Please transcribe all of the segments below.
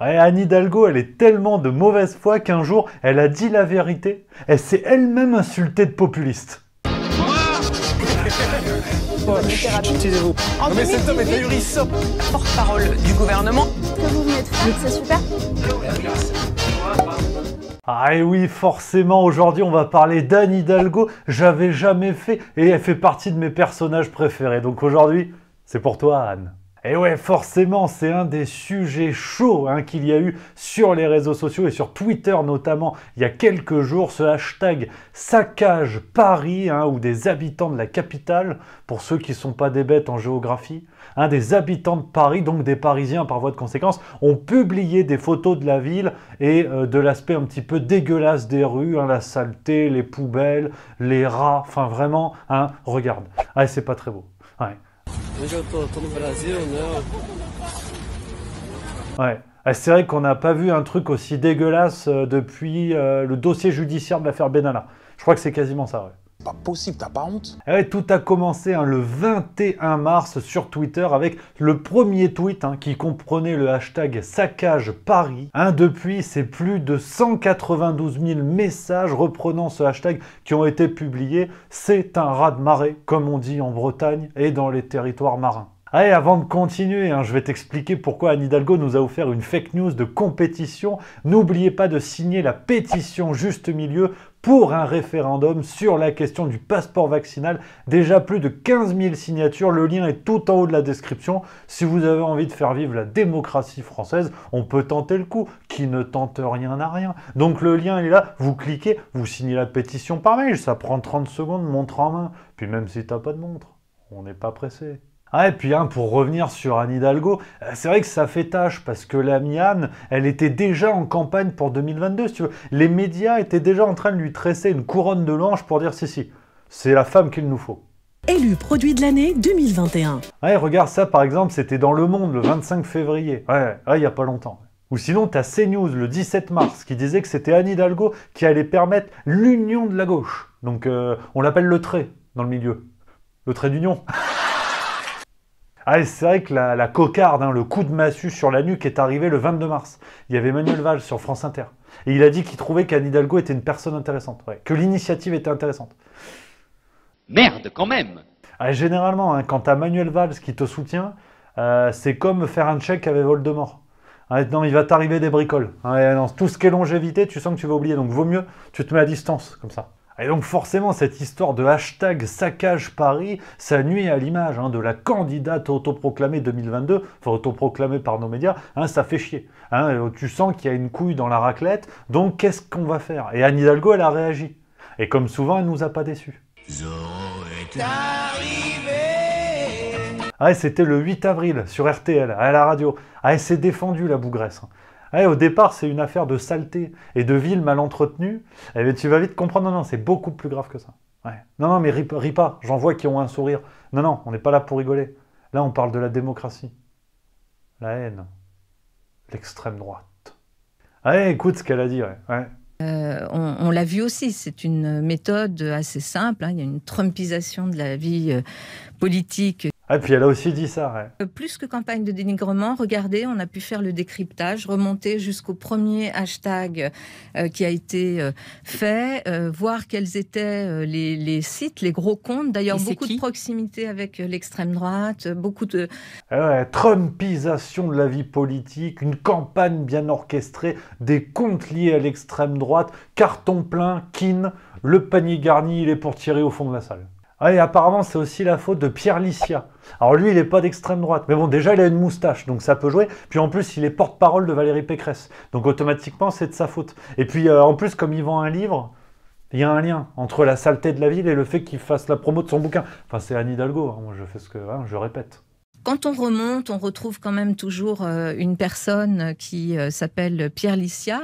Ouais, Anne Hidalgo, elle est tellement de mauvaise foi qu'un jour, elle a dit la vérité. Elle s'est elle-même insultée de populiste. Taisez-vous. Non mais cet homme est ahurissant. Porte-parole du gouvernement. Ce que vous venez de faire, c'est super. Ah et oui, forcément, aujourd'hui, on va parler d'Anne Hidalgo. J'avais jamais fait et elle fait partie de mes personnages préférés. Donc aujourd'hui, c'est pour toi, Anne. Et ouais, forcément, c'est un des sujets chauds qu'il y a eu sur les réseaux sociaux et sur Twitter notamment il y a quelques jours, ce hashtag saccage Paris, où des habitants de la capitale, pour ceux qui ne sont pas des bêtes en géographie, des habitants de Paris, donc des Parisiens par voie de conséquence, ont publié des photos de la ville et de l'aspect un petit peu dégueulasse des rues, la saleté, les poubelles, les rats, enfin vraiment, regarde. Ah, c'est pas très beau. Ouais. Ouais. C'est vrai qu'on n'a pas vu un truc aussi dégueulasse depuis le dossier judiciaire de l'affaire Benalla. Je crois que c'est quasiment ça, ouais. Pas possible, t'as pas honte? Et ouais, tout a commencé le 21 mars sur Twitter avec le premier tweet qui comprenait le hashtag saccage Paris. Depuis, c'est plus de 192 000 messages reprenant ce hashtag qui ont été publiés. C'est un raz-de-marée, comme on dit en Bretagne et dans les territoires marins. Allez, avant de continuer, je vais t'expliquer pourquoi Anne Hidalgo nous a offert une fake news de compétition. N'oubliez pas de signer la pétition Juste Milieu pour un référendum sur la question du passeport vaccinal. Déjà plus de 15 000 signatures, le lien est tout en haut de la description. Si vous avez envie de faire vivre la démocratie française, on peut tenter le coup. Qui ne tente rien n'a rien. Donc le lien il est là, vous cliquez, vous signez la pétition par mail, ça prend 30 secondes, montre en main. Puis même si t'as pas de montre, on n'est pas pressé. Et puis pour revenir sur Anne Hidalgo, c'est vrai que ça fait tâche parce que l'amie Anne, elle était déjà en campagne pour 2022, si tu veux. Les médias étaient déjà en train de lui tresser une couronne de l'ange pour dire si, c'est la femme qu'il nous faut. Élu produit de l'année 2021. Ouais, regarde ça par exemple, c'était dans Le Monde le 25 février, il y a pas longtemps. Ou sinon, t'as CNews le 17 mars qui disait que c'était Anne Hidalgo qui allait permettre l'union de la gauche. Donc on l'appelle le trait dans le milieu. Le trait d'union. C'est vrai que la cocarde, le coup de massue sur la nuque est arrivé le 22 mars. Il y avait Manuel Valls sur France Inter. Et il a dit qu'il trouvait qu'Anne Hidalgo était une personne intéressante. Que l'initiative était intéressante. Merde, quand même! Généralement, quand t'as Manuel Valls qui te soutient, c'est comme faire un check avec Voldemort. Non, il va t'arriver des bricoles. Non, tout ce qui est longévité, tu sens que tu vas oublier. Donc vaut mieux, tu te mets à distance, comme ça. Et donc forcément, cette histoire de hashtag saccage Paris, ça nuit à l'image de la candidate autoproclamée 2022, enfin autoproclamée par nos médias, ça fait chier. Tu sens qu'il y a une couille dans la raclette, donc qu'est-ce qu'on va faire? Et Anne Hidalgo, elle a réagi. Et comme souvent, elle nous a pas déçus. C'était le 8 avril sur RTL, à la radio. Elle s'est défendue, la bougresse. Au départ, c'est une affaire de saleté et de ville mal entretenue. Tu vas vite comprendre, non, c'est beaucoup plus grave que ça. Non, mais ris pas, j'en vois qui ont un sourire. Non, on n'est pas là pour rigoler. Là, on parle de la démocratie. La haine. L'extrême droite. Écoute ce qu'elle a dit, on l'a vu aussi, c'est une méthode assez simple. Il y a une trumpisation de la vie politique. Et puis elle a aussi dit ça. Plus que campagne de dénigrement, regardez, on a pu faire le décryptage, remonter jusqu'au premier hashtag qui a été fait, voir quels étaient les sites, les gros comptes. D'ailleurs, beaucoup de proximité avec l'extrême droite, beaucoup de... Trumpisation de la vie politique, une campagne bien orchestrée, des comptes liés à l'extrême droite, carton plein, kin, le panier garni, il est pour tirer au fond de la salle. Et apparemment, c'est aussi la faute de Pierre Licia. Alors lui, il n'est pas d'extrême droite. Mais bon, déjà, il a une moustache, donc ça peut jouer. Puis en plus, il est porte-parole de Valérie Pécresse. Donc automatiquement, c'est de sa faute. Et puis en plus, comme il vend un livre, il y a un lien entre la saleté de la ville et le fait qu'il fasse la promo de son bouquin. Enfin, c'est Anne Hidalgo. Moi, je fais ce que je répète. Quand on remonte, on retrouve quand même toujours une personne qui s'appelle Pierre Licia,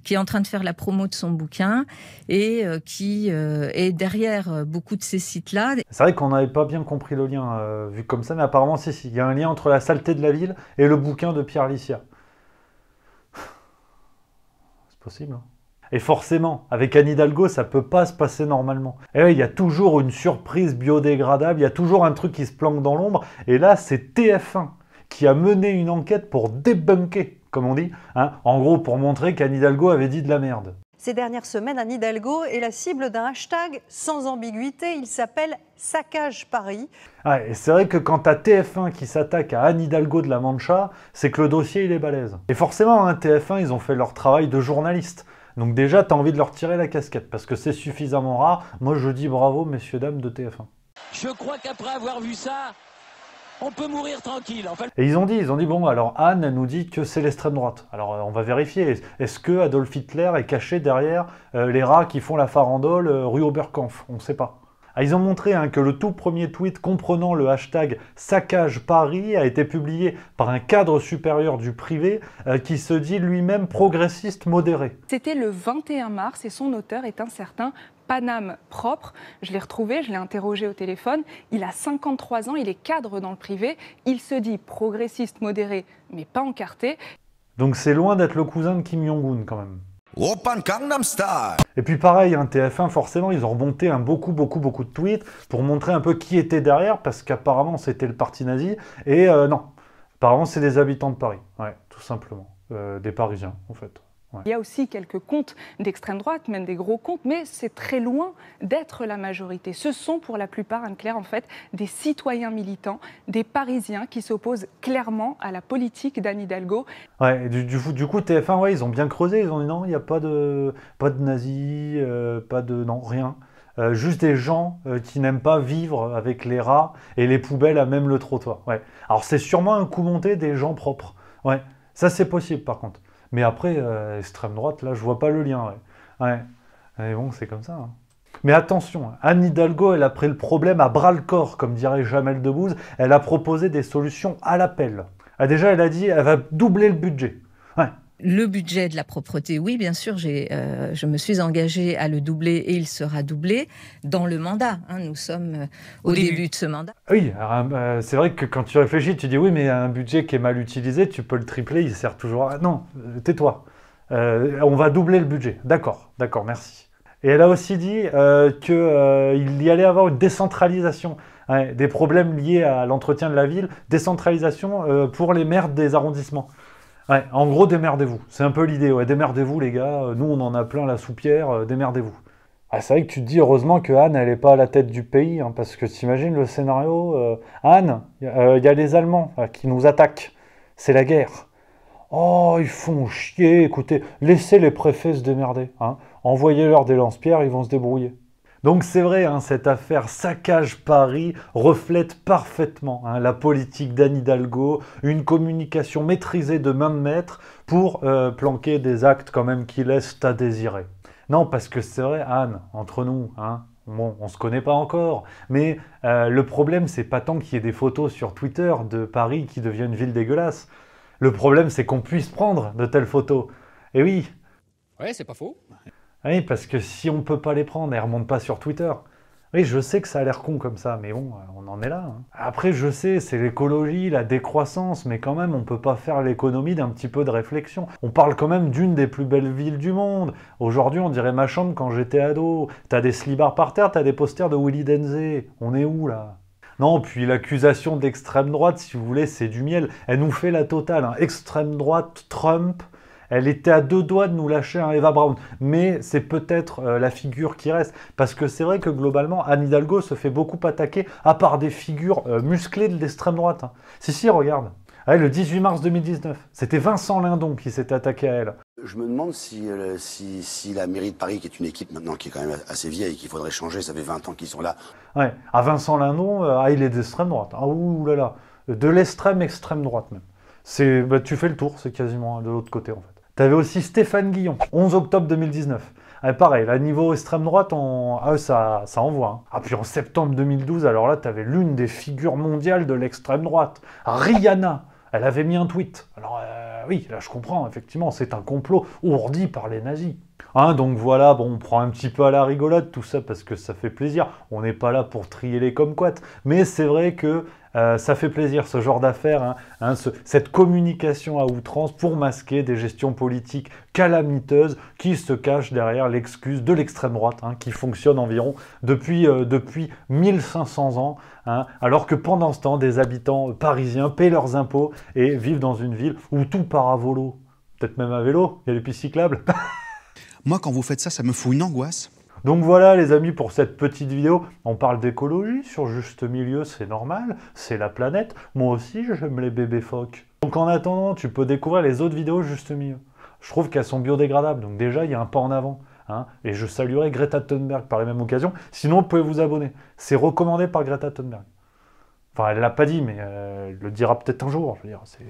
qui est en train de faire la promo de son bouquin et qui est derrière beaucoup de ces sites-là. C'est vrai qu'on n'avait pas bien compris le lien vu comme ça, mais apparemment, si. Il y a un lien entre la saleté de la ville et le bouquin de Pierre Licia. C'est possible, Et forcément, avec Anne Hidalgo, ça peut pas se passer normalement. Et oui, il y a toujours une surprise biodégradable, il y a toujours un truc qui se planque dans l'ombre. Et là, c'est TF1 qui a mené une enquête pour débunker comme on dit, hein, en gros pour montrer qu'Anne Hidalgo avait dit de la merde. Ces dernières semaines, Anne Hidalgo est la cible d'un hashtag sans ambiguïté, il s'appelle « Saccage Paris ». Ouais, et c'est vrai que quand t'as TF1 qui s'attaque à Anne Hidalgo de la Mancha, c'est que le dossier il est balèze. Et forcément, hein, TF1, ils ont fait leur travail de journaliste. Donc déjà, t'as envie de leur tirer la casquette, parce que c'est suffisamment rare. Moi, je dis bravo, messieurs, dames de TF1. Je crois qu'après avoir vu ça, on peut mourir tranquille. Enfin... Et ils ont dit, bon, alors Anne, elle nous dit que c'est l'extrême droite. Alors on va vérifier. Est-ce que Adolf Hitler est caché derrière les rats qui font la farandole rue Oberkampf? On ne sait pas. Ah, ils ont montré hein, que le tout premier tweet comprenant le hashtag Saccage Paris a été publié par un cadre supérieur du privé qui se dit lui-même progressiste modéré. C'était le 21 mars et son auteur est un certain Paname Propre. Je l'ai retrouvé, je l'ai interrogé au téléphone. Il a 53 ans, il est cadre dans le privé. Il se dit progressiste modéré, mais pas encarté. Donc c'est loin d'être le cousin de Kim Jong-un quand même. Open Gangnam Style. Et puis pareil, hein, TF1, forcément, ils ont remonté beaucoup de tweets pour montrer un peu qui était derrière, parce qu'apparemment c'était le parti nazi, et non, apparemment c'est des habitants de Paris, ouais, tout simplement, des Parisiens en fait. Ouais. Il y a aussi quelques comptes d'extrême droite, même des gros comptes, mais c'est très loin d'être la majorité. Ce sont pour la plupart, Anne-Claire, en fait, des citoyens militants, des Parisiens qui s'opposent clairement à la politique d'Anne Hidalgo. Ouais, du coup, TF1, ouais, ils ont bien creusé, ils ont dit non, il n'y a pas de nazis, non, rien. Juste des gens qui n'aiment pas vivre avec les rats et les poubelles à même le trottoir. Ouais. Alors c'est sûrement un coup monté des gens propres. Ouais, ça c'est possible par contre. Mais après, extrême droite, là, je vois pas le lien. Ouais. Ouais. Mais bon, c'est comme ça. Hein. Mais attention, Anne Hidalgo, elle a pris le problème à bras-le-corps, comme dirait Jamel Debbouze. Elle a proposé des solutions à l'appel. Déjà, elle a dit, elle va doubler le budget. Ouais. Le budget de la propreté, oui, bien sûr, je me suis engagée à le doubler et il sera doublé dans le mandat. Hein, nous sommes au début de ce mandat. Oui, c'est vrai que quand tu réfléchis, tu dis oui, mais un budget qui est mal utilisé, tu peux le tripler, il sert toujours à... Non, tais-toi. On va doubler le budget. D'accord, merci. Et elle a aussi dit qu'il y allait avoir une décentralisation. Ouais, des problèmes liés à l'entretien de la ville, décentralisation pour les maires des arrondissements. Ouais, en gros, démerdez-vous. C'est un peu l'idée. Ouais, démerdez-vous, les gars. Nous, on en a plein la soupière. Démerdez-vous. Ah, c'est vrai que tu te dis, heureusement que Anne, elle n'est pas à la tête du pays. Hein, parce que t'imagines le scénario. Anne, il y a les Allemands qui nous attaquent. C'est la guerre. Oh, ils font chier. Écoutez, laissez les préfets se démerder. Hein. Envoyez-leur des lance-pierres, ils vont se débrouiller. Donc c'est vrai, hein, cette affaire Saccage Paris reflète parfaitement hein, la politique d'Anne Hidalgo, une communication maîtrisée de main de maître pour planquer des actes quand même qui laissent à désirer. Non, parce que c'est vrai, Anne, entre nous, hein, bon, on se connaît pas encore, mais le problème c'est pas tant qu'il y ait des photos sur Twitter de Paris qui devient une ville dégueulasse. Le problème c'est qu'on puisse prendre de telles photos. Et oui. Ouais, c'est pas faux. Oui, parce que si on ne peut pas les prendre, elles ne remontent pas sur Twitter. Oui, je sais que ça a l'air con comme ça, mais bon, on en est là. Hein. Après, je sais, c'est l'écologie, la décroissance, mais quand même, on ne peut pas faire l'économie d'un petit peu de réflexion. On parle quand même d'une des plus belles villes du monde. Aujourd'hui, on dirait ma chambre quand j'étais ado. T'as des slibards par terre, t'as des posters de Willy Denzé. On est où, là ? Non, puis l'accusation d'extrême droite, si vous voulez, c'est du miel. Elle nous fait la totale. Hein. Extrême droite, Trump... Elle était à deux doigts de nous lâcher un Eva Braun. Mais c'est peut-être la figure qui reste. Parce que c'est vrai que globalement, Anne Hidalgo se fait beaucoup attaquer, à part des figures musclées de l'extrême droite. Hein. Si, regarde. Ouais, le 18 mars 2019, c'était Vincent Lindon qui s'était attaqué à elle. Je me demande si la mairie de Paris, qui est une équipe maintenant qui est quand même assez vieille et qu'il faudrait changer, ça fait 20 ans qu'ils sont là. Ouais, à Vincent Lindon, il est d'extrême droite. Ah ouh là là, de l'extrême droite même. Bah, tu fais le tour, c'est quasiment de l'autre côté en fait. T'avais aussi Stéphane Guillon, 11 octobre 2019. Pareil, là, niveau extrême droite, ça envoie. Hein. Ah, puis en septembre 2012, alors là, t'avais l'une des figures mondiales de l'extrême droite, Rihanna. Elle avait mis un tweet. Alors oui, là je comprends, effectivement, c'est un complot ourdi par les nazis. Hein, donc voilà, bon, on prend un petit peu à la rigolade tout ça parce que ça fait plaisir. On n'est pas là pour trier les kumquats, mais c'est vrai que ça fait plaisir ce genre d'affaires, hein, cette communication à outrance pour masquer des gestions politiques calamiteuses qui se cachent derrière l'excuse de l'extrême droite, hein, qui fonctionne environ depuis 1500 ans, hein, alors que pendant ce temps, des habitants parisiens paient leurs impôts et vivent dans une ville où tout part à volo. peut-être même à vélo, il y a les pistes cyclables. Moi, quand vous faites ça, ça me fout une angoisse. Donc voilà les amis pour cette petite vidéo, on parle d'écologie sur Juste Milieu, c'est normal, c'est la planète, moi aussi j'aime les bébés phoques. Donc en attendant, tu peux découvrir les autres vidéos Juste Milieu. Je trouve qu'elles sont biodégradables, donc déjà il y a un pas en avant. Hein, et je saluerai Greta Thunberg par la même occasion, sinon vous pouvez vous abonner. C'est recommandé par Greta Thunberg. Enfin elle l'a pas dit, mais elle le dira peut-être un jour, je veux dire, c'est...